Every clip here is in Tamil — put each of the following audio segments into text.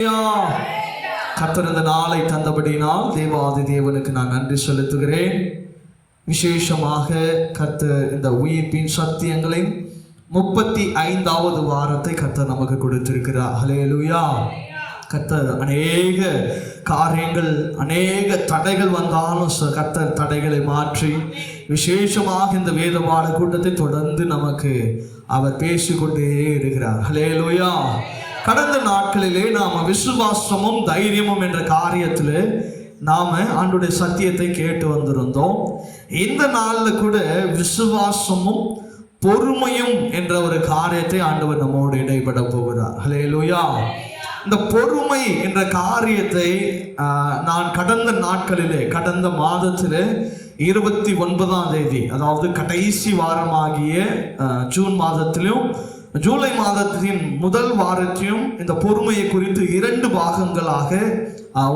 கர்த்தர் இந்த நாளை தந்தபடினால் தேவாதி தேவனுக்கு நான் நன்றி செலுத்துகிறேன். விசேஷமாக கர்த்தர் இந்த உயிர்ப்பின் சத்தியங்களின் 35வது வாரத்தை கர்த்தர் நமக்கு கொடுத்திருக்கிறார். ஹல்லேலூயா. கர்த்தர் அநேக காரியங்கள், அநேக தடைகள் வந்தாலும் கர்த்தர் தடைகளை மாற்றி விசேஷமாக இந்த வேத பாட கூட்டத்தை தொடர்ந்து நமக்கு அவர் பேசிக்கொண்டே இருக்கிறார். ஹல்லேலூயா. கடந்த நாட்களிலே நாம விசுவாசமும் தைரியமும் என்ற காரியத்தில் நாம ஆண்டவருடைய சத்தியத்தை கேட்டு வந்திருந்தோம். இந்த நாளில் கூட விசுவாசமும் பொறுமையும் என்ற ஒரு காரியத்தை ஆண்டவர் நம்மோடு இடைப்பட போகிறார். ஹல்லேலூயா. இந்த பொறுமை என்ற காரியத்தை நான் கடந்த நாட்களிலே, கடந்த மாதத்திலே 29ஆம் தேதி, அதாவது கடைசி வாரமாகிய ஜூன் மாதத்திலும் ஜூலை மாதத்தின் முதல் வாரத்தையும் இந்த பொறுமையை குறித்து 2 பாகங்களாக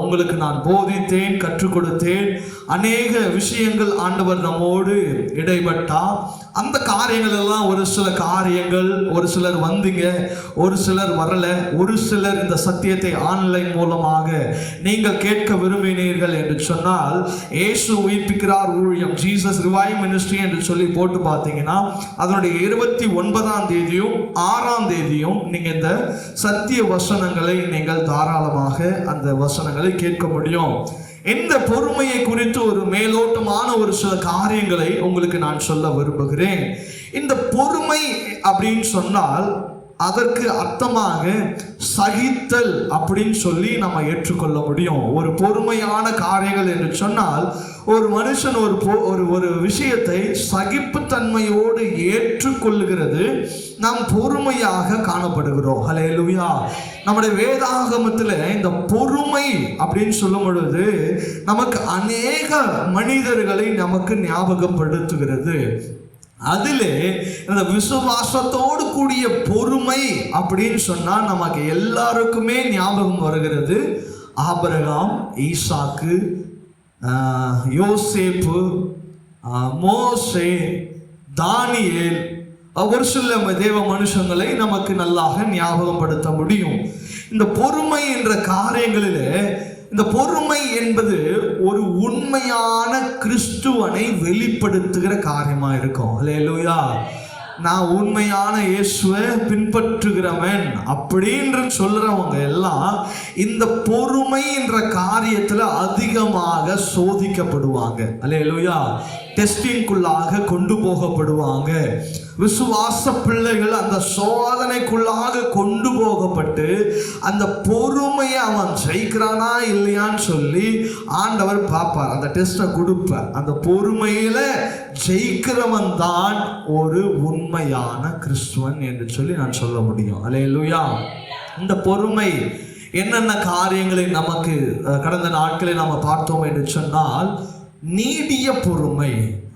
உங்களுக்கு நான் போதித்தேன், கற்றுக் கொடுத்தேன். அநேக விஷயங்கள் ஆண்டவர் நம்மோடு இடைப்பட்டார். அந்த காரியங்கள் எல்லாம் ஒரு சில காரியங்கள், ஒரு சிலர் வந்தீங்க, ஒரு சிலர் வரல, ஒரு சிலர் இந்த சத்தியத்தை ஆன்லைன் மூலமாக நீங்கள் கேட்க விரும்பினீர்கள் என்று சொன்னால், இயேசு உயிர்ப்பிக்கிறார் ஊழியம், ஜீசஸ் ரிவைவ் மினிஸ்ட்ரி என்று சொல்லி போட்டு பார்த்தீங்கன்னா அதனுடைய 29ஆம் தேதியும் 6ஆம் தேதியும் நீங்க இந்த சத்திய வசனங்களை நீங்கள் தாராளமாக அந்த வசனங்களை கேட்க முடியும். இந்த பொறுமையை குறித்து ஒரு மேலோட்டமான ஒரு சில காரியங்களை உங்களுக்கு நான் சொல்ல விரும்புகிறேன். இந்த பொறுமை அப்படின்னு சொன்னால் அதற்கு அர்த்தமாக சகித்தல் அப்படின்னு சொல்லி நம்ம ஏற்றுக்கொள்ள முடியும். ஒரு பொறுமையான காரியங்கள் என்று சொன்னால் ஒரு மனுஷன் ஒரு விஷயத்தை சகிப்புத்தன்மையோடு ஏற்றுக்கொள்ளுகிறது நாம் பொறுமையாக காணப்படுகிறோம். ஹல்லேலூயா. நம்முடைய வேதாகமத்தில் இந்த பொறுமை அப்படின்னு சொல்லும் பொழுது நமக்கு அநேக மனிதர்களை நமக்கு ஞாபகப்படுத்துகிறது. அதிலே இந்த விசுவாசத்தோடு கூடிய பொறுமை அப்படின்னு சொன்னா நமக்கு எல்லாருக்குமே ஞாபகம் வருகிறது ஆபிரகாம், ஈசாக்கு, யோசேப்பு, மோசே, தானியேல், ஒரு சில தேவ மனுஷங்களை நமக்கு நல்லாக ஞாபகப்படுத்த முடியும். இந்த பொறுமை என்ற காரியங்களிலே இந்த பொறுமை என்பது ஒரு உண்மையான கிறிஸ்துவனை வெளிப்படுத்துகிற காரியமா இருக்கும். ஹல்லேலூயா. நான் உண்மையான இயேசுவை பின்பற்றுகிறவன் அப்படின்னு சொல்றவங்க எல்லாம் இந்த பொறுமை என்ற காரியத்துல அதிகமாக சோதிக்கப்படுவாங்க. ஹல்லேலூயா. டெஸ்டிங்குள்ளாக கொண்டு போகப்படுவாங்க. விசுவாச பிள்ளைகள் அந்த சோதனைக்குள்ளாக கொண்டு போகப்பட்டு அந்த பொறுமையை அவன் ஜெயிக்கிறானா இல்லையான்னு சொல்லி ஆண்டவர் பார்ப்பார், அந்த டெஸ்ட்டை கொடுப்பார். அந்த பொறுமையில ஜெயிக்கிறவன் தான் ஒரு உண்மையான கிறிஸ்துவன் என்று சொல்லி நான் சொல்ல முடியும். ஹல்லேலூயா. இந்த பொறுமை என்னென்ன காரியங்களை நமக்கு கடந்த நாட்களில் நம்ம பார்த்தோம் என்று சொன்னால், நீடிய பொறுமை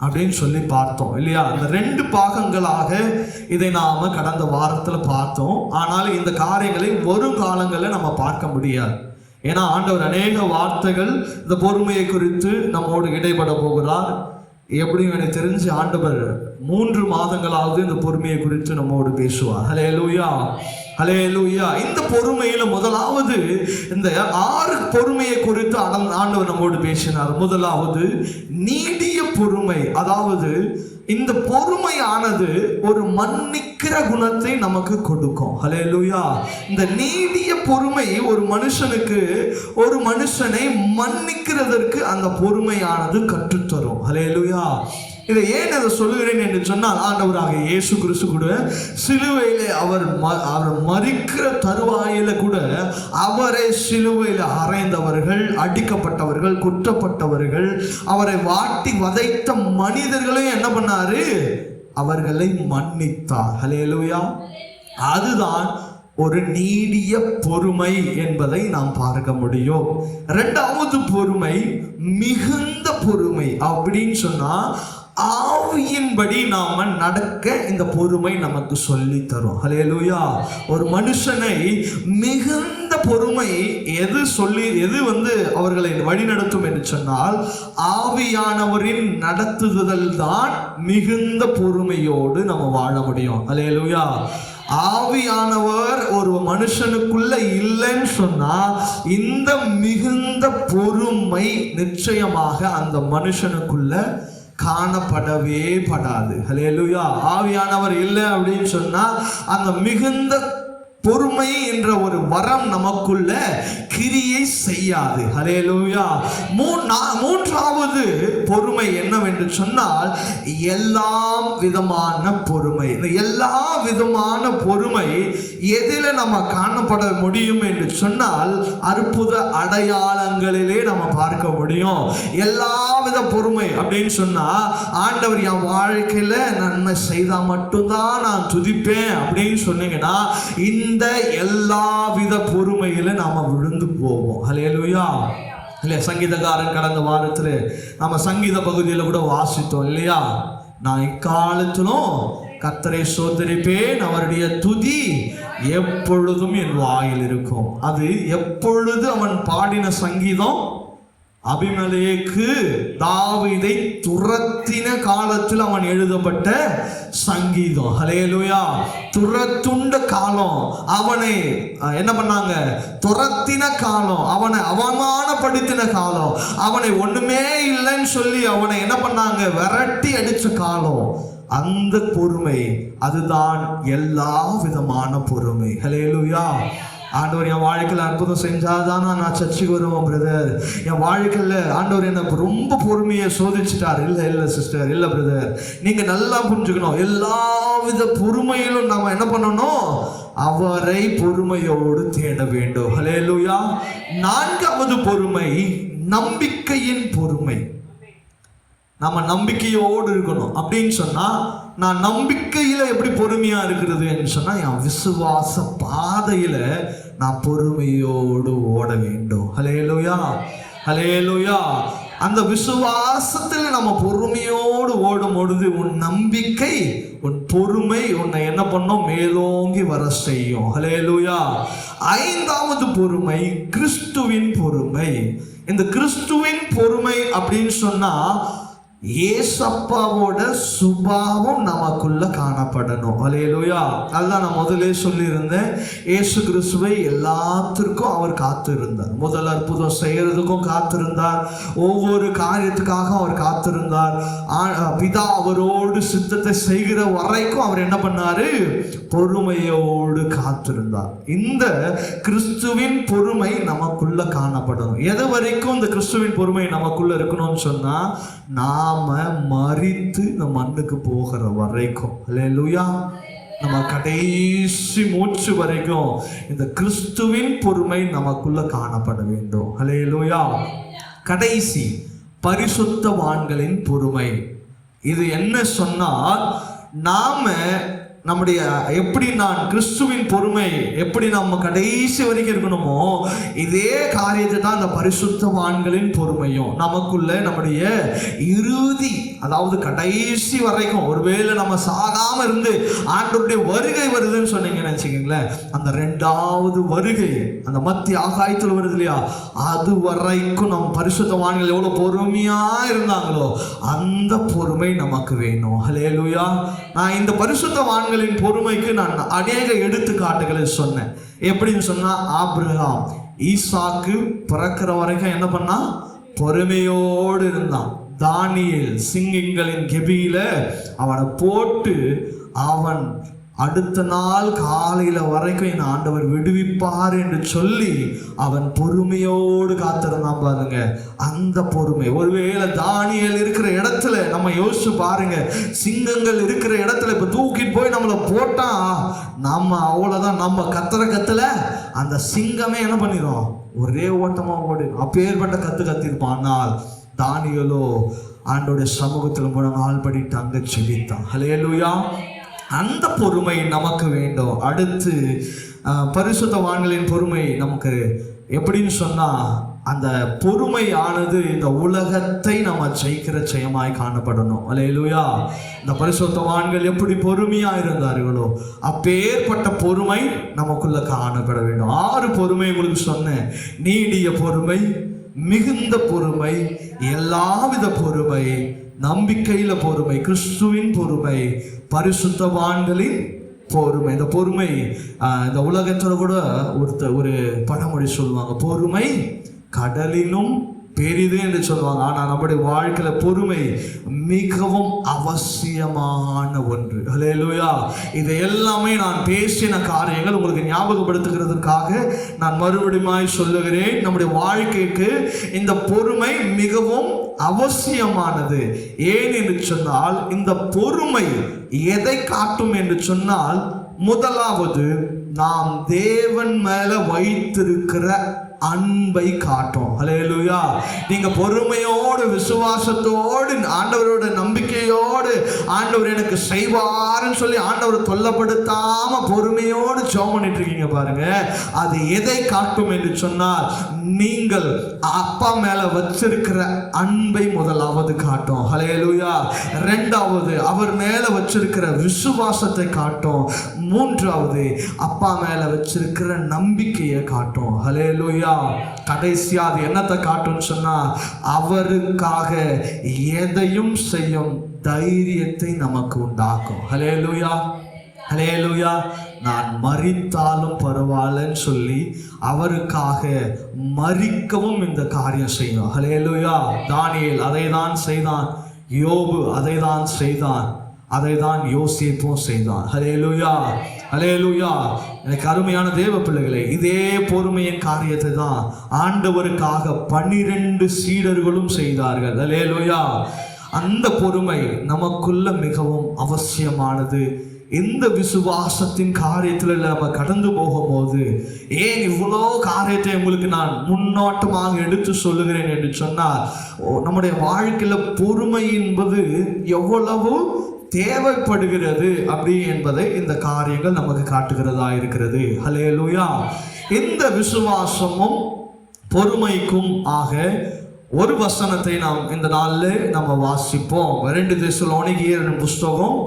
அப்படின்னு சொல்லி பார்த்தோம் இல்லையா? இந்த 2 பாகங்களாக இதை நாம கடந்த வாரத்தில் பார்த்தோம். ஆனால் இந்த காரியங்களை வரும் காலங்களில் நம்ம பார்க்க முடியாது. ஏன்னா ஆண்டவர் அநேக வார்த்தைகள் இந்த பொறுமையை குறித்து நம்மோடு இடைப்பட போகிறார். எப்படியும் எனக்கு தெரிஞ்சு ஆண்டவர் 3 மாதங்களாவது இந்த பொறுமையை குறித்து நம்மோடு பேசுவார். ஹல்லேலூயா. ஹல்லேலூயா. இந்த பொறுமையில முதலாவது இந்த 6 பொறுமையை குறித்து ஆண்டவர் நம்மோடு பேசினார். முதலாவது நீடிய பொறுமை. அதாவது இந்த பொறுமையானது ஒரு மன்னிக்கிற குணத்தை நமக்கு கொடுக்கும். ஹல்லேலூயா. இந்த நீடிய பொறுமை ஒரு மனுஷனை மன்னிக்கிறதற்கு அந்த பொறுமையானது கற்றுத்தரும். ஹல்லேலூயா. இதை ஏன் அதை சொல்லுகிறேன் என்று சொன்னால், ஆண்டவராக இயேசு கிறிஸ்து கூட சிலுவையிலே அவர் மரிக்கிற தருவாயில கூட அவரை சிலுவையில் அறைந்தவர்கள், அடிக்கப்பட்டவர்கள், குற்றப்பட்டவர்கள், அவரை வாட்டி வதைத்த மனிதர்களையும் என்ன பண்ணாரு? அவர்களை மன்னித்தார். ஹல்லேலூயா. அதுதான் ஒரு நீடிய பொறுமை என்பதை நாம் பார்க்க முடியும். 2வது பொறுமை மிகுந்த பொறுமை. அப்படின்னு சொன்னா ஆவியின்படி நாம நடக்க இந்த பொறுமை நமக்கு சொல்லி தரும். ஹல்லேலூயா. ஒரு மனுஷனை மிகுந்த பொறுமை எது அவர்களை வழிநடத்தும் என்று சொன்னால், ஆவியானவரின் நடத்துதல் தான் மிகுந்த பொறுமையோடு நம்ம வாழ முடியும். ஹல்லேலூயா. ஆவியானவர் ஒரு மனுஷனுக்குள்ள இல்லைன்னு சொன்னா இந்த மிகுந்த பொறுமை நிச்சயமாக அந்த மனுஷனுக்குள்ள காணப்படவே படாது. ஹல்லேலூயா. ஆவியானவர் இல்லை அப்படின்னு சொன்னா அந்த மிகுந்த பொறுமை என்ற ஒரு வரம் நமக்குள்ள கிரியை செய்யாது. ஹல்லேலூயா. மூன்றாவது பொறுமை என்னவென்று சொன்னால் எல்லா விதமான பொறுமை. இந்த எல்லா விதமான பொறுமை எதில நம்ம காணப்பட முடியும் என்று சொன்னால் அற்புத அடையாளங்களிலே நம்ம பார்க்க முடியும். எல்லா வித பொறுமை அப்படின்னு சொன்னா ஆண்டவர் என் வாழ்க்கையில நன்மை செய்தா மட்டும்தான் நான் துதிப்பேன் அப்படின்னு சொன்னீங்கன்னா இந்த எல்லா வித பொறுமையில நாம விழுந்து போவோம். ஹல்லேலூயா. இல்லையா? சங்கீதக்காரன் கடந்த வாரத்தில் நம்ம சங்கீத பகுதியில் கூட வாசித்தோம் இல்லையா? நான் இக்காலத்திலும் கர்த்தரை ஸ்தோத்திரிப்பேன், அவருடைய துதி எப்பொழுதும் என் வாயில் இருக்கும். அது எப்பொழுது அவன் பாடின சங்கீதம்? அபிமெலேக்கு தாவீதை துரத்தின காலத்தில் அவன் எழுதப்பட்ட சங்கீதம். ஹல்லேலூயா. துரத்துண்ட காலம், அவனை என்ன பண்ணாங்க? துரத்தின காலம், அவனை அவமானப்படுத்தின காலம், அவனை ஒண்ணுமே இல்லைன்னு சொல்லி அவனை என்ன பண்ணாங்க? விரட்டி அடிச்ச காலம். அந்த பொறுமை அதுதான் எல்லா விதமான பொறுமை. ஹல்லேலூயா. ஆண்டவர் என் வாழ்க்கையில் அற்புதம் செஞ்சாதானா நான் சர்ச்சுக்கு வருவோம் பிரதர். என் வாழ்க்கையில் ஆண்டவர் எனக்கு ரொம்ப பொறுமையை சோதிச்சுட்டார். இல்லை சிஸ்டர், இல்லை பிரதர், நீங்க நல்லா புரிஞ்சுக்கணும். எல்லா வித பொறுமையிலும் நாம என்ன பண்ணணும்? அவரை பொறுமையோடு தேட வேண்டும். ஹல்லேலூயா. நான்காவது பொறுமை நம்பிக்கையின் பொறுமை. நம்ம நம்பிக்கையோடு இருக்கணும் அப்படின்னு சொன்னா, நான் நம்பிக்கையில எப்படி பொறுமையா இருக்கிறது என்று சொன்னா, என் விசுவாச பாதையில நான் பொறுமையோடு ஓட வேண்டும். ஹல்லேலூயா. ஹல்லேலூயா. அந்த விசுவாசத்தில் நம்ம பொறுமையோடு ஓடும் பொழுது உன் நம்பிக்கை, உன் பொறுமை உன்னை என்ன பண்ணும்? மேலோங்கி வர செய்யும். ஹல்லேலூயா. ஐந்தாவது பொறுமை கிறிஸ்துவின் பொறுமை. இந்த கிறிஸ்துவின் பொறுமை அப்படின்னு சொன்னா ஏசப்பாவோட சுபாவம் நமக்குள்ள காணப்படணும். ஹல்லேலூயா. அதுதான் நான் முதலே சொல்லியிருந்தேன். இயேசு கிறிஸ்துவை எல்லாத்திற்கும் அவர் காத்திருந்தார். முதல் அற்புதம் செய்யறதுக்கும் காத்திருந்தார். ஒவ்வொரு காரியத்துக்காக அவர் காத்திருந்தார். பிதா அவரோடு சித்தத்தை செய்கிற வரைக்கும் அவர் என்ன பண்ணாரு? பொறுமையோடு காத்திருந்தார். இந்த கிறிஸ்துவின் பொறுமை நமக்குள்ள காணப்படணும். எது வரைக்கும் இந்த கிறிஸ்துவின் பொறுமை நமக்குள்ள இருக்கணும்னு சொன்னா, நாம மரித்து இந்த மண்ணுக்கு போகிற வரைக்கும். ஹல்லேலூயா. நம்ம கடைசி மூச்சு வரைக்கும் இந்த கிறிஸ்துவின் பொறுமை நமக்குள்ள காணப்பட வேண்டும். ஹல்லேலூயா. கடைசி பரிசுத்தவான்களின் பொறுமை. இது என்ன சொன்னால், நாம நம்முடைய எப்படி நான் கிறிஸ்துவின் பொறுமை எப்படி நம்ம கடைசி வரைக்கும் இருக்கணுமோ, இதே காரியத்தை தான் அந்த பரிசுத்தவான்களின் பொறுமையும் நமக்குள்ள நம்முடைய இறுதி, அதாவது கடைசி வரைக்கும். ஒருவேளை நம்ம சாகாம இருந்து ஆண்டவருடைய வருகை வருதுன்னு சொன்னீங்கன்னு வச்சுக்கோங்களேன், அந்த 2வது வருகை அந்த மத்திய ஆகாயத்தில் வருது இல்லையா, அது வரைக்கும் நம்ம பரிசுத்தவான்கள் எவ்வளவு பொறுமையா இருந்தாங்களோ அந்த பொறுமை நமக்கு வேணும். ஹல்லேலூயா. நான் இந்த பரிசுத்தவான்களின் பொறுமைக்கு நான் அநேக எடுத்துக்காட்டுகளை சொன்னேன். எப்படின்னு சொன்னா, ஆபிரகாம் ஈசாக்கு பிறக்கிற வரைக்கும் என்ன பண்ணா? பொறுமையோடு இருந்தான். தானியேல் சிங்கங்களின் கெபியில அவனை போட்டு அவன் அடுத்த நாள் காலையில வரைக்கும் என் ஆண்டவர் விடுவிப்பார் என்று சொல்லி அவன் பொறுமையோடு காத்திருந்தான். பாருங்க அந்த பொறுமை. ஒருவேளை தானியேல் இருக்கிற இடத்துல நம்ம யோசிச்சு பாருங்க, சிங்கங்கள் இருக்கிற இடத்துல இப்ப தூக்கிட்டு போய் நம்மளை போட்டா நம்ம அவ்வளவுதான், நம்ம கத்தல அந்த சிங்கமே என்ன பண்ணிடும்? ஒரே ஓட்டமா ஓடு. அப்பேற்பட்ட கத்திருப்பான். ஆனால் தானியேலோ ஆண்டோடைய சமூகத்தில் முழங்கால் படிட்டு அங்க செபித்தான். ஹல்லேலூயா. அந்த பொறுமை நமக்கு வேண்டும். அடுத்து பரிசுத்தவான்களின் பொறுமை நமக்கு எப்படின்னு சொன்னா, அந்த பொறுமையானது இந்த உலகத்தை நம்ம ஜெயிக்கிற ஜெயமாய் காணப்படணும். ஹல்லேலூயா. இந்த பரிசுத்தவான்கள் எப்படி பொறுமையா இருந்தார்களோ அப்பேற்பட்ட பொறுமை நமக்குள்ள காணப்பட வேண்டும். 6 பொறுமை உங்களுக்கு சொன்னேன். நீடிய பொறுமை, மிகுந்த பொறுமை, எல்லாவித பொறுமை, நம்பிக்கையில பொறுமை, கிறிஸ்துவின் பொறுமை, பரிசுத்தவான்களின் பொறுமை. இந்த பொறுமை இந்த உலகத்தில் கூட ஒரு பழமொழி சொல்லுவாங்க, பொறுமை கடலினும் பெரிது என்று சொல்லுவாங்க. ஆனால் நம்முடைய வாழ்க்கையில பொறுமை மிகவும் அவசியமான ஒன்று. ஹல்லேலூயா. இது எல்லாமே நான் பேசின காரியங்கள் உங்களுக்கு ஞாபகப்படுத்துகிறதுக்காக நான் மறுபடியும் சொல்லுகிறேன். நம்முடைய வாழ்க்கைக்கு இந்த பொறுமை மிகவும் அவசியமானது. ஏன் என்று சொன்னால், இந்த பொறுமை எதை காட்டும் என்று சொன்னால், முதலாவது நாம் தேவன் மேல வைத்திருக்கிற அன்பை காட்டும். ஹல்லேலூயா. நீங்க பொறுமையோடு விசுவாசத்தோடு ஆண்டவரோட நம்பிக்கையோடு ஆண்டவர் எனக்கு செய்வாருன்னு சொல்லி ஆண்டவர் தொல்லப்படுத்தாம பொறுமையோடு ஜெபம் பண்ணிட்டு இருக்கீங்க பாருங்க, அது எதை காட்டும் என்று சொன்னால், நீங்கள் அப்பா மேல வச்சிருக்கிற அன்பை முதலாவது காட்டும். ஹல்லேலூயா. இரண்டாவது அவர் மேல வச்சிருக்கிற விசுவாசத்தை காட்டும். மூன்றாவது அப்பா மேல வச்சிருக்கிற நம்பிக்கையை காட்டும். ஹல்லேலூயா. கடைசியா அது என்னத்தை காட்டும் சொன்னா, அவருக்காக எதையும் செய்யும் தைரியத்தை நமக்கு உண்டாக்கும். ஹல்லேலூயா. ஹல்லேலூயா. நான் மரித்தாலும் பரவாயில்லன்னு சொல்லி அவருக்காக மரிக்கவும் இந்த காரியம் செய்யும். ஹல்லேலூயா. தானியேல் அதை தான் செய்தான், யோபு அதை தான் செய்தான், அதை தான் யோசேப்பும் செய்தான். ஹல்லேலூயா. ஹல்லேலூயா. எனக்கு அருமையான தேவ பிள்ளைகளே, இதே பொறுமையின் காரியத்தை தான் ஆண்டவருக்காக 12 சீடர்களும் செய்தார்கள். ஹல்லேலூயா. அந்த பொறுமை நமக்குள்ள மிகவும் அவசியமானது. இந்த விசுவாசத்தின் காரியத்தில் நம்ம கடந்து போகும்போது, ஏன் இவ்வளோ காரியத்தை உங்களுக்கு நான் முன்னோட்டமாக எடுத்து சொல்லுகிறேன் என்று சொன்னால், நம்முடைய வாழ்க்கையில பொறுமை என்பது எவ்வளவு தேவைப்படுகிறது அப்படி என்பதை இந்த காரியங்கள் நமக்கு காட்டுகிறதா இருக்கிறது. ஹல்லேலூயா. இந்த விசுவாசமும் பொறுமைக்கும் ஆக ஒரு வசனத்தை நாம் இந்த நாளில் நம்ம வாசிப்போம். 2 தெசலோனிக்கேயர் புஸ்தகம்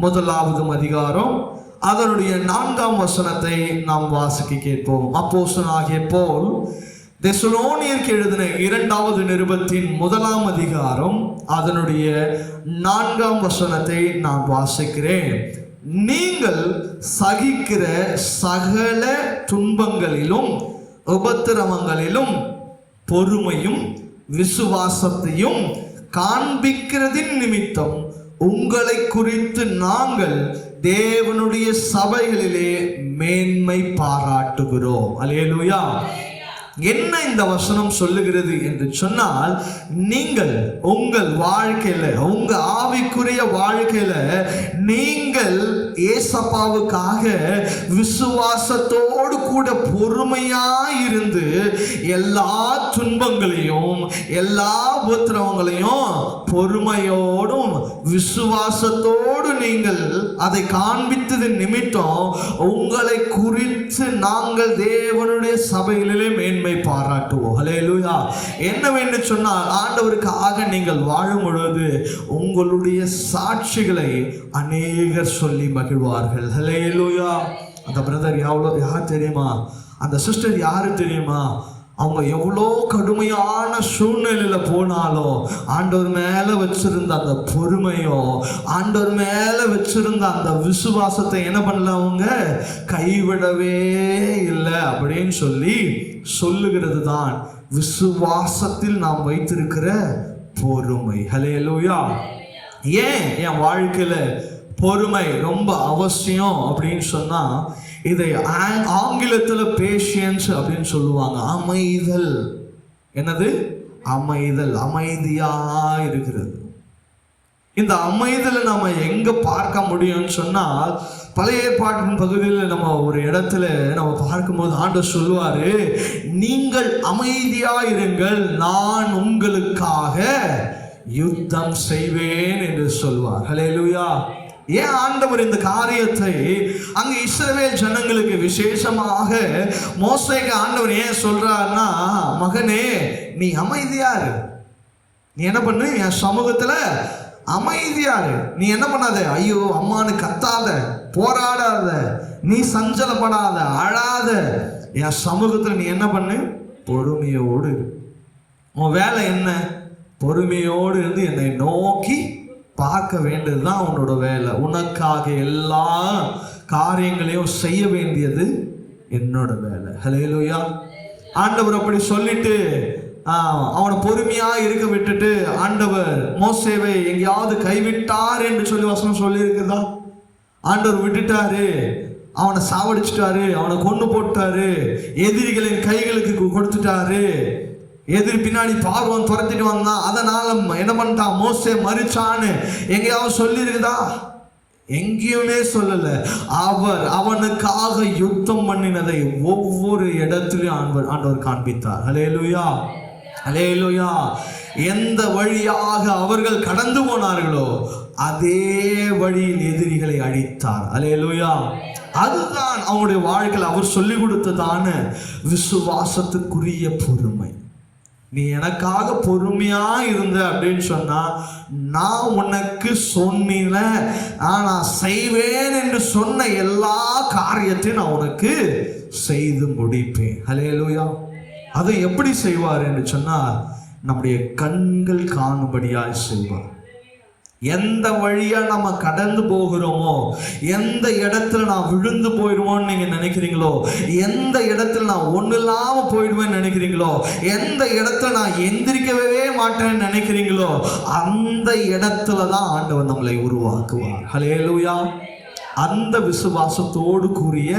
1வது அதிகாரம் அதனுடைய 4ஆம் வசனத்தை நாம் வாசிக்க கேட்போம். அப்போஸ்தலனாகிய பவுல் தெசலோனியருக்கு எழுதின 2வது நிருபத்தின் 1ஆம் அதிகாரம் அதனுடைய 4ஆம் வசனத்தை நான் வாசிக்கிறேன். நீங்கள் சகிக்கிற சகல துன்பங்களிலும் உபத்திரவங்களிலும் பொறுமையும் விசுவாசத்தையும் காண்பிக்கிறதின் நிமித்தம் உங்களை குறித்து நாங்கள் தேவனுடைய சபைகளிலே மேன்மை பாராட்டுகிறோம். அல்லேலூயா. என்ன இந்த வசனம் சொல்லுகிறது என்று சொன்னால், நீங்கள் உங்கள் வாழ்க்கையில, உங்க ஆவிக்குரிய வாழ்க்கையில நீங்கள் ஏசப்பாவுக்காக விசுவாசத்தோடு கூட பொறுமையாயிருந்து எல்லா துன்பங்களையும் எல்லா உபத்திரவங்களையும் பொறுமையோடும் விசுவாசத்தோடு நீங்கள் அதை காண்பித்தது நிமித்தம் உங்களை குறித்து நாங்கள் தேவனுடைய சபைகளிலே மேன்மை பாராட்டுவோம். ஹல்லேலூயா. என்னவென்று சொன்னால், ஆண்டவருக்காக நீங்கள் வாழும் பொழுது உங்களுடைய சாட்சிகளை அநேகர் சொல்லி மகிழ்வார்கள். ஹல்லேலூயா. அந்த பிரதர் யார் தெரியுமா, அந்த சிஸ்டர் யாரு தெரியுமா, அவங்க எவ்வளோ கடுமையான சூழ்நிலையில போனாலும் ஆண்டவர் மேல வச்சிருந்த அந்த பொறுமையோ ஆண்டவர் மேல வச்சிருந்த அந்த விசுவாசத்தை என்ன பண்ணல, அவங்க கைவிடவே இல்லை அப்படின்னு சொல்லி சொல்லுகிறது தான் விசுவாசத்தில் நாம் வைத்திருக்கிற பொறுமை. ஹல்லேலூயா. ஏன் என் வாழ்க்கையில பொறுமை ரொம்ப அவசியம் அப்படின்னு சொன்னா, இதை ஆங்கிலத்தில் பேஷியன்ஸ் அப்படின்னு சொல்லுவாங்க. அமைதல். என்னது? அமைதல். அமைதியா இருக்கிறது. இந்த அமைதலை நம்ம எங்க பார்க்க முடியும்னு சொன்னால், பழைய ஏற்பாட்டின் பகுதியில் நம்ம ஒரு இடத்துல நம்ம பார்க்கும்போது ஆண்டவர் சொல்லுவாரு, நீங்கள் அமைதியா இருங்கள், நான் உங்களுக்காக யுத்தம் செய்வேன் என்று சொல்வார். ஹல்லேலூயா. ஏன் ஆண்டவர் இந்த காரியத்தை அங்க இஸ்ரவேல் ஜனங்களுக்கு விசேஷமாக மோசேக்கு ஆண்டவர் ஏன் சொல்றாருன்னா, மகனே நீ அமைதியாரு, நீ என்ன பண்ணு, என் சமூகத்துல அமைதியாரு, நீ என்ன பண்ணாத, ஐயோ அம்மானு கத்தாத, போராடாத, நீ சஞ்சலப்படாத, அழாத, என் சமூகத்துல நீ என்ன பண்ணு, பொறுமையோடு. உன் வேலை என்ன? பொறுமையோடு இருந்து என்னை நோக்கி பார்க்க வேண்டியதுதான் உன்னோட வேலை. உனக்காக எல்லா காரியங்களையும் செய்ய வேண்டியது என்னோட வேலை. ஹல்லேலூயா. ஆண்டவர் அப்படி சொல்லிட்டு அவனை பொறுமையா இருக்க விட்டுட்டு ஆண்டவர் மோசேவை எங்கேயாவது கைவிட்டார் என்று சொல்லி வசனம் சொல்லி இருக்குதா? ஆண்டவர் விட்டுட்டாரு, அவனை சாவடிச்சிட்டாரு, அவனை கொண்டு போட்டாரு, எதிரிகளின் கைகளுக்கு கொடுத்துட்டாரு, எதிரி பின்னாடி பார்வன் துரத்திட்டு வந்தான், அதனால என்ன பண்ணிட்டான், மோசே மரிச்சான்னு எங்கேயாவது சொல்லி இருக்குதா? எங்கேயுமே சொல்லல. அவனுக்காக யுத்தம் பண்ணினதை ஒவ்வொரு இடத்திலும் ஆண்டவர் காண்பித்தார். ஹல்லேலூயா, ஹல்லேலூயா. எந்த வழியாக அவர்கள் கடந்து போனார்களோ அதே வழியில் எதிரிகளை அழித்தார். ஹல்லேலூயா. அதுதான் அவங்களுடைய வாழ்க்கையில் அவர் சொல்லிக் கொடுத்ததான விசுவாசத்துக்குரிய பொறுமை. நீ எனக்காக பொறுமையா இருந்த அப்படின்னு சொன்னா, நான் உனக்கு சொன்ன நான் செய்வேன் என்று சொன்ன எல்லா காரியத்தையும் நான் உனக்கு செய்து முடிப்பேன். ஹல்லேலூயா. அதை எப்படி செய்வார் என்று சொன்னால், நம்முடைய கண்கள் காணும்படியாய் செய்வார். எந்த வழியா நம்ம கடந்து போகிறோமோ, எந்த இடத்துல நான் விழுந்து போயிடுவோன்னு நீங்க நினைக்கிறீங்களோ, எந்த இடத்துல நான் ஒண்ணு இல்லாம போயிடுவேன்னு நினைக்கிறீங்களோ, எந்த இடத்துல நான் எந்திரிக்கவே மாட்டேன்னு நினைக்கிறீங்களோ, அந்த இடத்துல தான் ஆண்டவர் நம்மளை உருவாக்குவார். ஹல்லேலூயா. அந்த விசுவாசத்தோடு கூடிய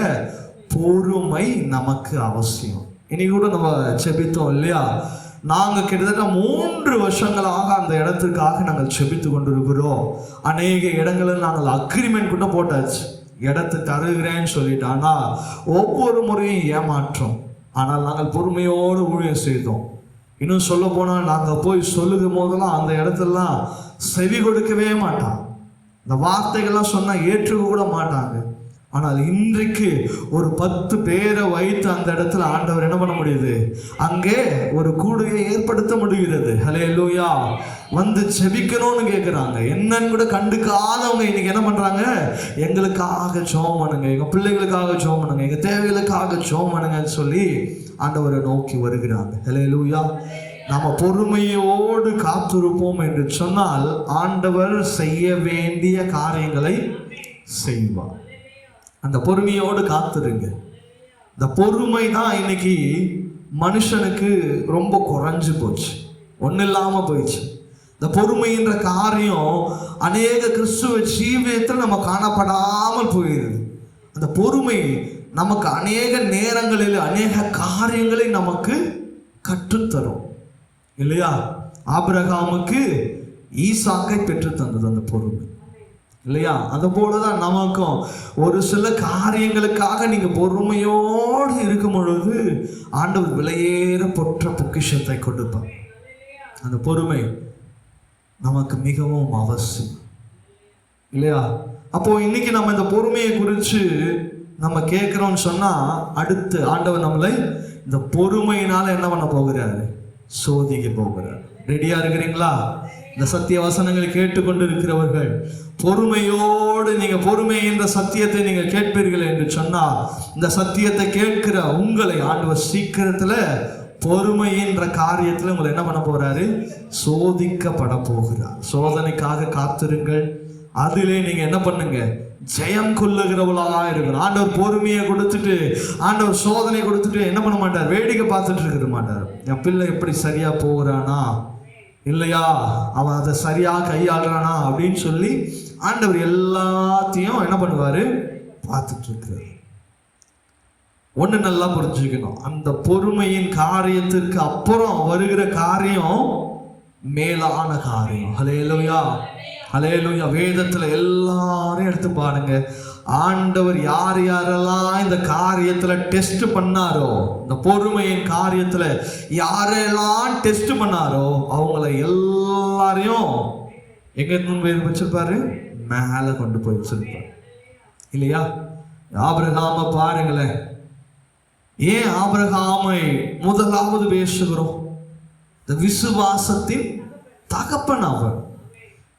பொறுமை நமக்கு அவசியம். இன்னைக்கு கூட நம்ம செபித்தோம் இல்லையா? நாங்கள் கிட்டத்தட்ட 3 வருஷங்களாக அந்த இடத்திற்காக நாங்கள் செபித்து கொண்டிருக்கிறோம். அநேக இடங்களில் நாங்கள் அக்ரிமெண்ட் கூட போட்டாச்சு, இடத்தை தருகிறேன்னு சொல்லிட்டு. ஆனால் ஒவ்வொரு முறையும் ஏமாற்றம். ஆனால் நாங்கள் பொறுமையோடு ஊழியம் செய்தோம். இன்னும் சொல்ல போனால், நாங்கள் போய் சொல்லுகும் போதெல்லாம் அந்த இடத்துலலாம் செவி கொடுக்கவே மாட்டாங்க. இந்த வார்த்தைகள்லாம் சொன்னால் ஏற்றுக்க கூட மாட்டாங்க. ஆனால் இன்றைக்கு ஒரு 10 பேரை வைத்து அந்த இடத்துல ஆண்டவர் என்ன பண்ண முடியுது? அங்கே ஒரு கூடுகையை ஏற்படுத்த முடிகிறது. ஹல்லேலூயா. வந்து செபிக்கணும்னு கேட்குறாங்க. என்னன்னு கூட கண்டுக்காதவங்க இன்னைக்கு என்ன பண்ணுறாங்க? எங்களுக்காக ஜெபம் பண்ணுங்க, எங்கள் பிள்ளைகளுக்காக ஜெபம் பண்ணுங்க, எங்கள் தேவைகளுக்காக ஜெபம் பண்ணுங்கன்னு சொல்லி ஆண்டவரை நோக்கி வருகிறாங்க. ஹல்லேலூயா. நாம் பொறுமையோடு காத்திருப்போம் என்று சொன்னால் ஆண்டவர் செய்ய வேண்டிய காரியங்களை செய்வார். அந்த பொறுமையோடு காத்துருங்க. இந்த பொறுமை தான் இன்னைக்கு மனுஷனுக்கு ரொம்ப குறைஞ்சு போச்சு, ஒன்றும் இல்லாமல் போயிடுச்சு. இந்த பொறுமைன்ற காரியம் அநேக கிறிஸ்துவ ஜீவியத்தில் நம்ம காணப்படாமல் போயிடுது. அந்த பொறுமை நமக்கு அநேக நேரங்களில் அநேக காரியங்களை நமக்கு கற்றுத்தரும் இல்லையா? ஆபிரகாமுக்கு ஈசாக்கை பெற்று தந்தது அந்த பொறுமை இல்லையா? அது போலதான் நமக்கும் ஒரு சில காரியங்களுக்காக நீங்க பொறுமையோடு இருக்கும் பொழுது ஆண்டவர் விலையேற பொற்ற பொக்கிஷத்தை கொடுப்பார். அந்த பொறுமை நமக்கு மிகவும் அவசியம் இல்லையா? அப்போ இன்னைக்கு நம்ம இந்த பொறுமையை குறித்து நம்ம கேட்கிறோம்னு சொன்னா, அடுத்து ஆண்டவர் நம்மளை இந்த பொறுமையினால என்ன பண்ண போகிறாரு? சோதிக்க போகிறார். ரெடியா இருக்கிறீங்களா? இந்த சத்திய வசனங்களை கேட்டுக்கொண்டு இருக்கிறவர்கள், பொறுமையோடு நீங்க பொறுமை என்ற சத்தியத்தை நீங்க கேட்பீர்கள் என்று சொன்னால், இந்த சத்தியத்தை கேட்கிற உங்களை ஆண்டவர் சீக்கிரத்துல பொறுமை என்ற காரியத்துல உங்களை என்ன பண்ண போறாரு? சோதிக்கப்பட போகிறார். சோதனைக்காக காத்திருங்கள். அதிலே நீங்க என்ன பண்ணுங்க? ஜெயம் கொள்ளுகிறவளாக இருக்கணும். ஆண்டவர் பொறுமையை கொடுத்துட்டு, ஆண்டவர் சோதனை கொடுத்துட்டு என்ன பண்ண மாட்டார்? வேடிக்கை பார்த்துட்டு இருக்க மாட்டார். என் பிள்ளை எப்படி சரியா போகிறானா இல்லையா, அவன் அதை சரியா கையாளுறானா அப்படின்னு சொல்லி ஆண்டவர் எல்லாத்தையும் என்ன பண்ணுவாரு? பார்த்துட்டு இருக்கிறார். ஒண்ணு நல்லா புரிஞ்சுக்கணும், அந்த பொறுமையின் காரியத்திற்கு அப்புறம் வருகிற காரியம் மேலான காரியம். ஹல்லேலூயா, ஹல்லேலூயா. வேதத்துல எல்லாரும் எடுத்து பாருங்க, ஆண்டவர் யார் யாரெல்லாம் இந்த காரியத்துல டெஸ்ட் பண்ணாரோ, இந்த பொறுமையின் காரியத்துல யாரெல்லாம் டெஸ்ட் பண்ணாரோ அவங்கள எல்லாரையும் எங்க வச்சிருப்பாரு? மேல கொண்டு போய் வச்சிருப்பாரு இல்லையா? ஆபிரகாமை பாருங்களேன். ஏன் ஆபிரகாமை முதலாவது பேசுகிறோம்? இந்த விசுவாசத்தின் தகப்பன் அவர்.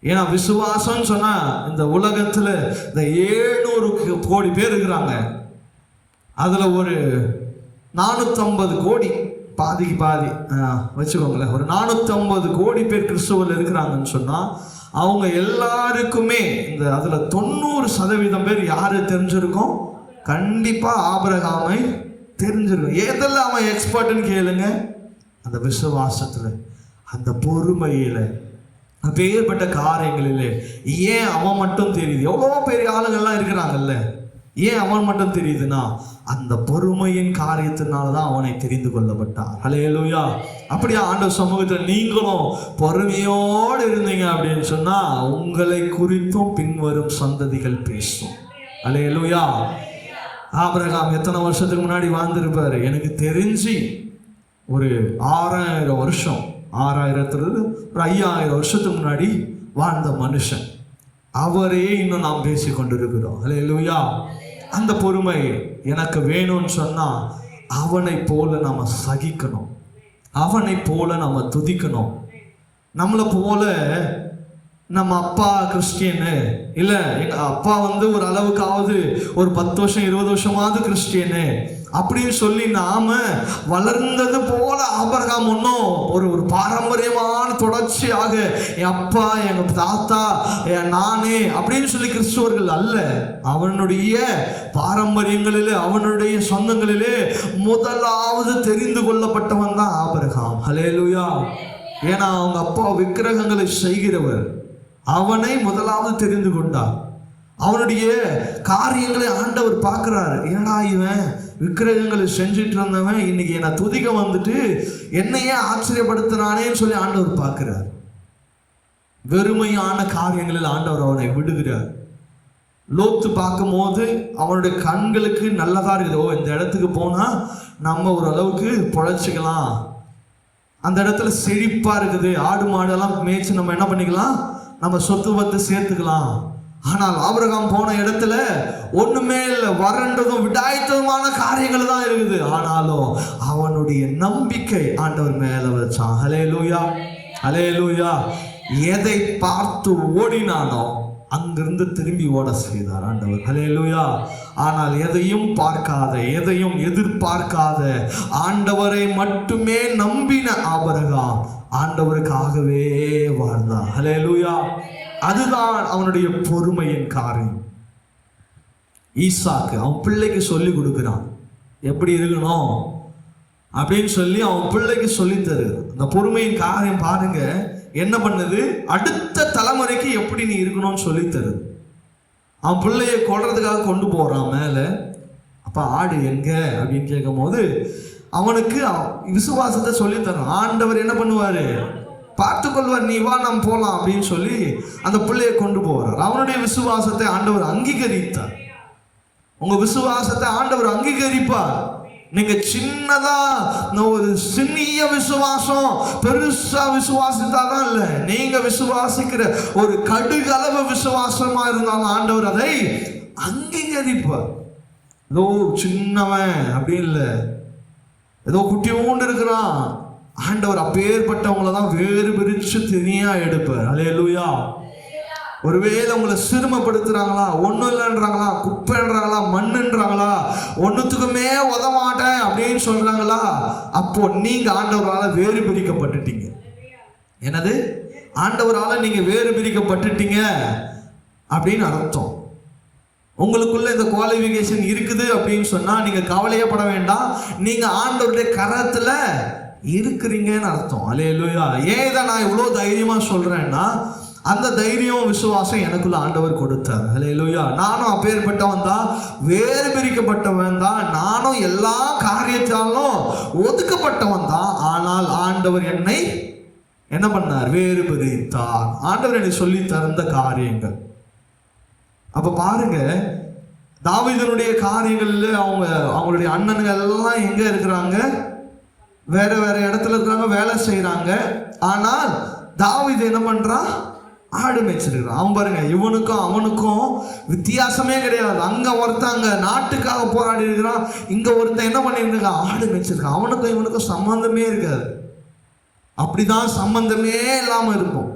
ஏன்னா விசுவாசம் சொன்னா இந்த உலகத்துல இந்த 700 கோடி பேர் இருக்கிறாங்க. அதுல ஒரு 450 கோடி, பாதிக்கு பாதி வச்சுக்கோங்களேன், ஒரு 450 கோடி பேர் கிறிஸ்துவில் இருக்கிறாங்கன்னு சொன்னா, அவங்க எல்லாருக்குமே அதுல 90% பேர் யாரு தெரிஞ்சிருக்கும்? கண்டிப்பா ஆபிரகாமை தெரிஞ்சிருக்கும். எதெல்லாம் அவன் எக்ஸ்பர்ட்னு கேளுங்க, அந்த விசுவாசத்துல, அந்த பொறுமையில, அப்பேற்பட்ட காரியங்களிலே. ஏன் அவன் மட்டும் தெரியுது? எவ்வளோ பெரிய ஆளுங்கள்லாம் இருக்கிறாங்கல்ல, ஏன் அவன் மட்டும் தெரியுதுன்னா அந்த பொறுமையின் காரியத்தினால்தான் அவனை தெரிந்து கொள்ளப்பட்டான். ஹல்லேலூயா. அப்படியே ஆண்டவர் சமூகத்தில் நீங்களும் பொறுமையோடு இருந்தீங்க அப்படின்னு சொன்னா உங்களை குறித்தும் பின்வரும் சந்ததிகள் பேசும். ஹல்லேலூயா. ஆபிரகாம் எத்தனை வருஷத்துக்கு முன்னாடி வாழ்ந்திருப்பாரு? எனக்கு தெரிஞ்சு ஒரு 6000 வருஷம், 6000 ஒரு 5000 வருஷத்துக்கு முன்னாடி வாழ்ந்த மனுஷன். அவரே இன்னும் நாம் பேசி கொண்டிருக்கிறோம். ஹல்லேலூயா. அந்த பொறுமை எனக்கு வேணும்னு சொன்னா அவனை போல நாம சகிக்கணும், அவனை போல நாம துதிக்கணும். நம்மளை போல நம்ம அப்பா கிறிஸ்டியனு இல்லை, எங்க அப்பா ஒரு அளவுக்காவது ஒரு 10 வருஷம் 20 வருஷமாவது கிறிஸ்டியனு அப்படின்னு சொல்லி நாம வளர்ந்தது போல ஆபிரகாம் ஒன்றும் ஒரு பாரம்பரியமான தொடர்ச்சியாக என் அப்பா எங்க தாத்தா நானே அப்படின்னு சொல்லி கிறிஸ்துவர்கள் அல்ல. அவனுடைய பாரம்பரியங்களிலே, அவனுடைய சொந்தங்களிலே முதலாவது தெரிந்து கொள்ளப்பட்டவன் தான் ஆபிரகாம். ஹல்லேலூயா. ஏன்னா அவங்க அப்பா விக்கிரகங்களை செய்கிறவர், அவனை முதலாவது தெரிந்து கொண்டார். அவனுடைய காரியங்களை ஆண்டவர் பார்க்கிறார். ஏன்னா இவன் விக்கிரகங்களை செஞ்சிட்டு இருந்தவன் இன்னைக்கு என்னை துதிக்க வந்துட்டு என்னையே ஆச்சரியப்படுத்தினானேன்னு சொல்லி ஆண்டவர் பார்க்கிறார். வெறுமையான காரியங்களில் ஆண்டவர் அவனை விடுகிறார். லோத்து பார்க்கும் போது அவனுடைய கண்களுக்கு நல்லதா இருக்குதோ, இந்த இடத்துக்கு போனா நம்ம ஓரளவுக்கு பொழைச்சிக்கலாம், அந்த இடத்துல செழிப்பா இருக்குது, ஆடு மாடெல்லாம் மேய்ச்சி நம்ம என்ன பண்ணிக்கலாம், நம்ம சொத்து பத்து சேர்த்துக்கலாம். ஆனால் ஆபிரகாம் போன இடத்துல ஒண்ணுமே இல்லை, வறண்டதும் விடாய்த்ததுமான காரியங்கள் தான் இருக்குது. ஆனாலும் அவனுடைய நம்பிக்கை ஆண்டவர் மேல வச்சான். ஹல்லேலூயா, ஹல்லேலூயா. எதை பார்த்து ஓடினானோ அங்கிருந்து திரும்பி ஓட செய்தார் ஆண்டவர். ஹல்லேலூயா. ஆனால் எதையும் பார்க்காத, எதையும் எதிர்பார்க்காத, ஆண்டவரை மட்டுமே நம்பின ஆபிரகாம் ஆண்டவருக்காகவே வாழ்ந்தான். ஹல்லேலூயா. அதுதான் அவனுடைய பொறுமையின் காரியம். ஈசாக்கு அவன் பிள்ளைக்கு சொல்லி கொடுக்கிறான் எப்படி இருக்கணும் அப்படின்னு சொல்லி, அவன் பிள்ளைக்கு சொல்லி தரு. அந்த பொறுமையின் காரியம் பாருங்க என்ன பண்ணுது, அடுத்த தலைமுறைக்கு எப்படி நீ இருக்கணும்னு சொல்லி தரு. அவன் பிள்ளைய கொல்றதுக்காக கொண்டு போறான் மேல. அப்ப ஆடு எங்க அப்படின்னு கேட்கும் போது அவனுக்கு விசுவாசத்தை சொல்லி தரான். ஆண்டவர் என்ன பண்ணுவாரு, பார்த்துக்கொள்வார், நீ வா நாம் போலாம் அப்படின்னு சொல்லி அந்த பிள்ளையை கொண்டு போறார். அவனுடைய விசுவாசத்தை ஆண்டவர் அங்கீகரித்தார். உங்க விசுவாசத்தை ஆண்டவர் அங்கீகரிப்பார். நீங்க சின்னதா ஒரு சிறிய விசுவாசம் பெருசா விசுவாசித்தாதான் இல்ல, நீங்க விசுவாசிக்கிற ஒரு கடுகளவு விசுவாசமா இருந்தாலும் ஆண்டவர் அதை அங்கீகரிப்பார். ஏதோ சின்னவன் அப்படி இல்லை, ஏதோ குட்டியோண்டு இருக்கிறான், ஆண்டவர் அப்பேற்பட்டவங்களை தான் வேறு பிரிச்சு தனியா எடுப்பார். ஹல்லேலூயா. ஒருவேளை உங்களை சிறுமப்படுத்துறாங்களா, ஒன்றும் இல்லைன்றாங்களா, குப்பைன்றாங்களா, மண்ணுன்றாங்களா, ஒன்றுத்துக்குமே உதமாட்டேன் அப்படின்னு சொல்றாங்களா, அப்போ நீங்க ஆண்டவரால் வேறு பிரிக்கப்பட்டுட்டீங்க. என்னது, ஆண்டவரால் நீங்க வேறு பிரிக்கப்பட்டுட்டீங்க அப்படின்னு அர்த்தம். உங்களுக்குள்ள இந்த குவாலிஃபிகேஷன் இருக்குது அப்படின்னு சொன்னா நீங்க கவலையே பட வேண்டாம், நீங்க ஆண்டவருடைய கரத்துல இருக்கிறீங்கன்னு அர்த்தம். ஹல்லேலூயா. ஏன் இதை நான் இவ்வளோ தைரியமா சொல்றேன்னா, அந்த தைரியம் விசுவாசம் எனக்குள்ள ஆண்டவர் கொடுத்தார். ஹல்லேலூயா. நானும் அப்பேற்பட்டவன் தான், வேறு பிரிக்கப்பட்டவன் தான், நானும் எல்லா காரியத்தாலும் ஒதுக்கப்பட்டவன் தான். ஆனால் ஆண்டவர் என்னை என்ன பண்ணார், வேறு பிரித்தார். ஆண்டவர் என்னை சொல்லி தந்த காரியங்கள். அப்ப பாருங்க, தாவீதுனுடைய காரியங்கள்ல அவங்களுடைய அண்ணன்கள் எல்லாம் எங்க இருக்கிறாங்க, வேற வேற இடத்துல இருக்கிறாங்க, வேலை செய்யறாங்க. ஆனால் தாவீது என்ன பண்றான், ஆடு மேய்ச்சிருக்கிறான். அவன் பாருங்க, இவனுக்கும் அவனுக்கும் வித்தியாசமே கிடையாது. அங்க ஒருத்தங்க நாட்டுக்காக போராடி இருக்கிறான், இங்க ஒருத்தன் என்ன பண்ணிட்டு இருக்கான், ஆடு மேய்ச்சிருக்கான். அவனுக்கும் இவனுக்கும் சம்பந்தமே இருக்காது. அப்படிதான் சம்பந்தமே இல்லாம இருக்கும்.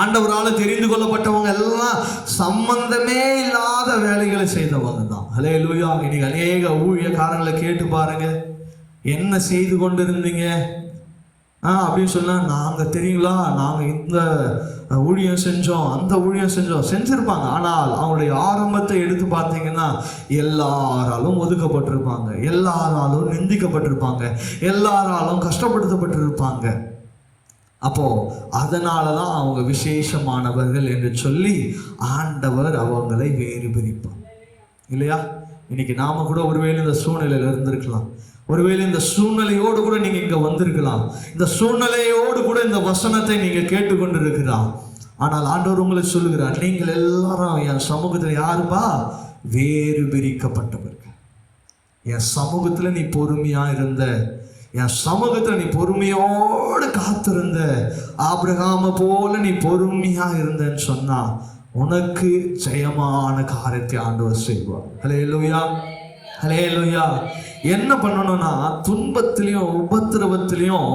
ஆண்டவரால் தெரிந்து கொள்ளப்பட்டவங்க எல்லாம் சம்பந்தமே இல்லாத வேலைகளை செய்தவங்க தான். ஹல்லேலூயா. இன்னைக்கு அநேக ஊழியக்காரங்களை கேட்டு பாருங்க, என்ன செய்து கொண்டு இருந்தீங்க, அப்படின்னு சொன்னா, நாங்க தெரியுங்களா, நாங்க இந்த ஊழியம் செஞ்சோம், அந்த ஊழியம் செஞ்சோம், செஞ்சிருப்பாங்க. ஆனால் அவங்களுடைய ஆரம்பத்தை எடுத்து பார்த்தீங்கன்னா எல்லாராலும் ஒதுக்கப்பட்டிருப்பாங்க, எல்லாராலும் நிந்திக்கப்பட்டிருப்பாங்க, எல்லாராலும் கஷ்டப்படுத்தப்பட்டிருப்பாங்க. அப்போ அதனாலதான் அவங்க விசேஷமானவர்கள் என்று சொல்லி ஆண்டவர் அவங்களை வேறு பிரிப்பார் இல்லையா? இன்னைக்கு நாம கூட ஒருவேளை இந்த சூழ்நிலையில இருந்திருக்கலாம், ஒருவேளை இந்த சூழ்நிலையோடு கூட நீங்க இங்க வந்திருக்கலாம், இந்த சூழ்நிலையோடு கூட இந்த வசனத்தை நீங்க கேட்டுக்கொண்டு இருக்கலாம். ஆனால் ஆண்டவர் உங்களை சொல்லுகிறார், நீங்கள் எல்லாரும் என் சமூகத்துல யாருப்பா? வேறு பிரிக்கப்பட்டவர்கள். என் சமூகத்துல நீ பொறுமையா இருந்த, என் சமூகத்துல நீ பொறுமையோடு காத்திருந்த, ஆபிரகாம போல நீ பொறுமையா இருந்தன்னு சொன்னா உனக்கு ஜெயமான காரியத்தை ஆண்டவர் செய்வார். ஹல்லேலூயா, ஹல்லேலூயா. என்ன பண்ணணும்னா, துன்பத்திலையும் உபத்திரவத்திலையும்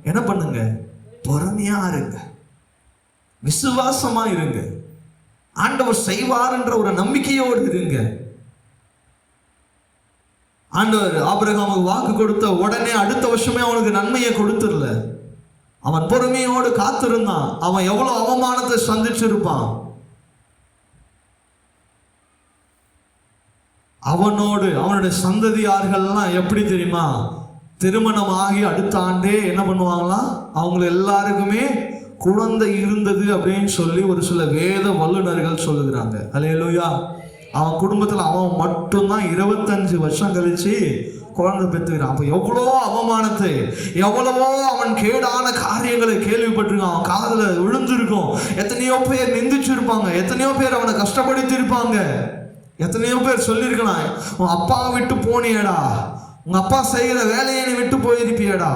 என்ன பண்ணுங்க? பொறுமையா இருங்க, விசுவாசமா இருங்க, ஆண்டவர் செய்வார் என்ற ஒரு நம்பிக்கையோடு இருங்க. ஆண்டவர் ஆபிரகாமுக்கு வாக்கு கொடுத்த உடனே அடுத்த வருஷமே அவனுக்கு நன்மையை கொடுத்துடல. அவன் பொறுமையோடு காத்திருந்தான். அவன் எவ்வளவு அவமானத்தை சந்திச்சிருப்பான். அவனோடு அவனுடைய சந்ததியார்கள்லாம் எப்படி தெரியுமா? திருமணம் ஆகி அடுத்த ஆண்டே என்ன பண்ணுவாங்களாம்? அவங்க எல்லாருக்குமே குழந்தை இருந்தது அப்படின்னு சொல்லி ஒரு சில வேத வல்லுநர்கள் சொல்லுகிறாங்க. ஹல்லேலூயா. அவன் குடும்பத்தில் அவன் மட்டும்தான் 25 வருஷம் கழிச்சு குழந்தை பெற்றுக்கிறான். அப்போ எவ்வளோ அவமானத்தை, எவ்வளவோ அவன் கேடான காரியங்களை கேள்விப்பட்டிருக்கான், அவன் காதுல விழுந்திருக்கும். எத்தனையோ பேர் நிந்திச்சிருப்பாங்க, எத்தனையோ பேர் அவனை கஷ்டப்படுத்தி இருப்பாங்க, எத்தனையோ பேர் சொல்லியிருக்கலாம், உன் அப்பா விட்டு போனியடா, உங்க அப்பா செய்கிற வேலையை நீ விட்டு போயிருப்பியடா.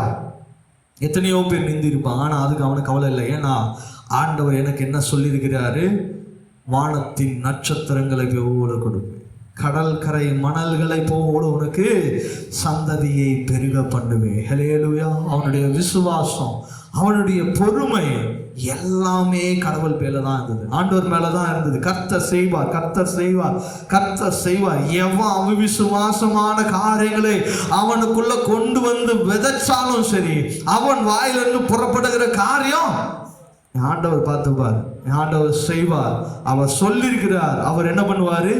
எத்தனையோ பேர் நிந்திருப்பாங்க. ஆனால் அதுக்கு அவனுக்கு கவலை இல்லை. ஏன்னா ஆண்டவர் எனக்கு என்ன சொல்லியிருக்கிறாரு? வானத்தின் நட்சத்திரங்களை போல கொடுப்பேன், கடல் கரை மணல்களை போல உனக்கு சந்ததியை பெருக பண்ணுவேன். ஹல்லேலூயா. அவனுடைய விசுவாசம், அவனுடைய பொறுமை எல்லாமே கடவுள் மேல தான் இருந்தது, ஆண்டவர் மேல தான் இருந்தது. கர்த்தர் செய்வார், கர்த்தர் செய்வார், கர்த்தர் செய்வார். எவன் அவிசுவாசமான காரியங்களை அவனுக்குள்ள கொண்டு வந்து விதைச்சாலும் சரி, அவன் வாயிலிருந்து புறப்படுகிற காரியம் ஆண்டவர் பார்த்துப்பார், ஆண்டவர் செய்வார். அவர் சொல்லியிருக்கிறார், அவர் என்ன பண்ணுவாரு?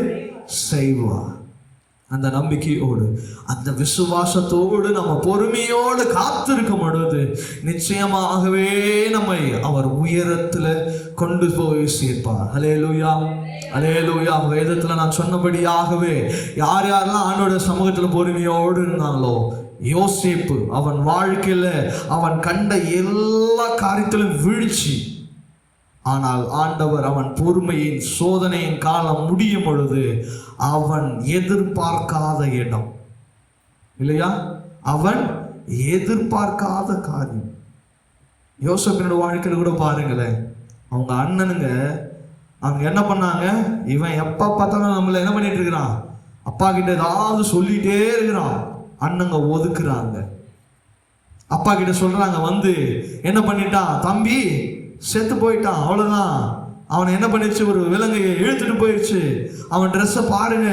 செய்வார். அந்த நம்பிக்கையோடு, அந்த விசுவாசத்தோடு நம்ம பொறுமையோடு காத்திருக்கும் பொழுது நிச்சயமாகவே நம்மை அவர் உயரத்துல கொண்டு போய் சேர்ப்பார். ஹல்லேலூயா, ஹல்லேலூயா. வேதத்துல நான் சொன்னபடியாகவே யார் யாரெல்லாம் ஆண்டோட சமூகத்துல பொறுமையோடு இருந்தாங்களோ, யோசேப்பு அவன் வாழ்க்கையில அவன் கண்ட எல்லா காரியத்திலும் வீழ்ச்சி, ஆனால் ஆண்டவர் அவன் பொறுமையின் சோதனையின் காலம் முடியும் பொழுது அவன் எதிர்பார்க்காத இடம் இல்லையா, அவன் எதிர்பார்க்காத காரியம். யோசேப்பினோட வாழ்க்கையில கூட பாருங்களேன், அவங்க அண்ணனுங்க அவங்க என்ன பண்ணாங்க? இவன் எப்ப பார்த்தாலும் நம்மள என்ன பண்ணிட்டு இருக்கிறான்? அப்பா கிட்ட ஏதாவது சொல்லிட்டே இருக்கிறான். அண்ணங்க ஒதுக்குறாங்க. அப்பா கிட்ட சொல்றாங்க, வந்து என்ன பண்ணிட்டான்? தம்பி செத்து போயிட்டான், அவ்வளவுதான். அவனை என்ன பண்ணிடுச்சு? ஒரு விலங்கையை இழுத்துட்டு போயிடுச்சு. அவன் ட்ரெஸ்ஸை பாருங்க,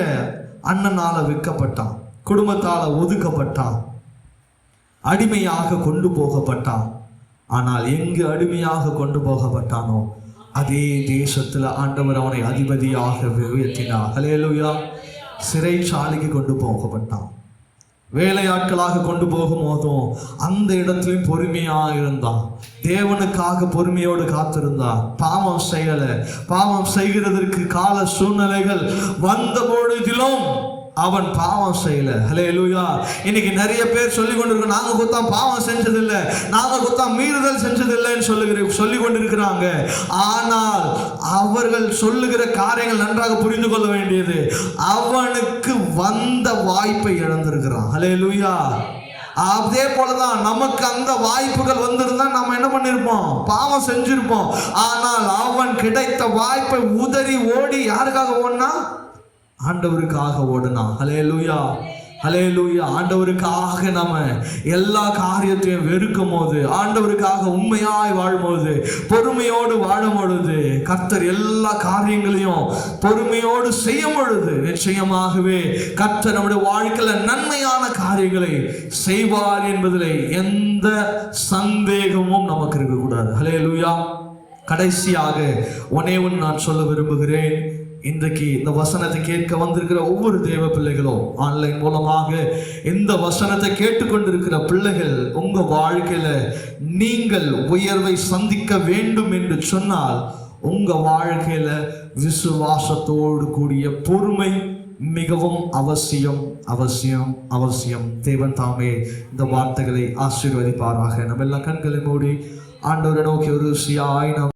அண்ணனால விற்கப்பட்டான், குடும்பத்தால ஒதுக்கப்பட்டான், அடிமையாக கொண்டு போகப்பட்டான். ஆனால் எங்கு அடிமையாக கொண்டு போகப்பட்டானோ அதே தேசத்துல ஆண்டவர் அவனை அதிபதியாக உயர்த்தினார். ஹல்லேலூயா. சிறைச்சாலைக்கு கொண்டு போகப்பட்டான். வேலையாட்களாக கொண்டு போகும் போதும் அந்த இடத்துலையும் பொறுமையா இருந்தான், தேவனுக்காக பொறுமையோடு காத்திருந்தான். பாவம் செய்யல, பாவம் செய்கிறதற்கு கால சூழ்நிலைகள் வந்த பொழுதிலும் அவன் பாவம் செய்யல. ஹல்லேலூயா. இன்னைக்கு நிறைய பேர் சொல்லி கொண்டிருக்கோம், நாங்க குத்தம் பாவம் செஞ்சதில்லை, நாங்க குத்தம் மீறுதல் செஞ்சதில்லைன்னு சொல்லி கொண்டிருக்கிறாங்க. ஆனால் அவர்கள் சொல்லுகிற காரியங்கள் நன்றாக புரிந்து கொள்ள வேண்டியது, அவனுக்கு வந்த வாய்ப்பை இழந்திருக்கிறான். ஹல்லேலூயா. அதே போலதான் நமக்கு அந்த வாய்ப்புகள் வந்திருந்தா நம்ம என்ன பண்ணிருப்போம்? பாவம் செஞ்சிருப்போம். ஆனால் அவன் கிடைத்த வாய்ப்பை உதறி ஓடி யாருக்காக ஓடினா? ஆண்டவருக்காக ஓடுனா. ஹல்லேலூயா, ஹல்லேலூயா. ஆண்டவருக்காக நம்ம எல்லா காரியத்தையும் வெறுக்கும் போது, ஆண்டவருக்காக உண்மையாய் வாழும்போது, பொறுமையோடு வாழும் பொழுது, கர்த்தர் எல்லா காரியங்களையும் பொறுமையோடு செய்யும் பொழுது நிச்சயமாகவே கர்த்தர் நம்முடைய வாழ்க்கையில நன்மையான காரியங்களை செய்வார் என்பதிலே எந்த சந்தேகமும் நமக்கு இருக்கக்கூடாது. ஹல்லேலூயா. கடைசியாக ஒன்னே ஒன்று நான் சொல்ல விரும்புகிறேன். இன்றைக்கு இந்த வசனத்தை கேட்க வந்திருக்கிற ஒவ்வொரு தேவ பிள்ளைகளும், ஆன்லைன் மூலமாக இந்த வசனத்தை கேட்டுக்கொண்டிருக்கிற பிள்ளைகள், உங்க வாழ்க்கையில நீங்கள் உயர்வை சந்திக்க வேண்டும் என்று சொன்னால் உங்க வாழ்க்கையில விசுவாசத்தோடு கூடிய பொறுமை மிகவும் அவசியம் அவசியம் அவசியம். தேவன் தாமே இந்த வார்த்தைகளை ஆசீர்வதிப்பாராக. நம்ம எல்லாம் கண்களை மூடி ஆண்டவரை நோக்கி ஒரு ருசியாய்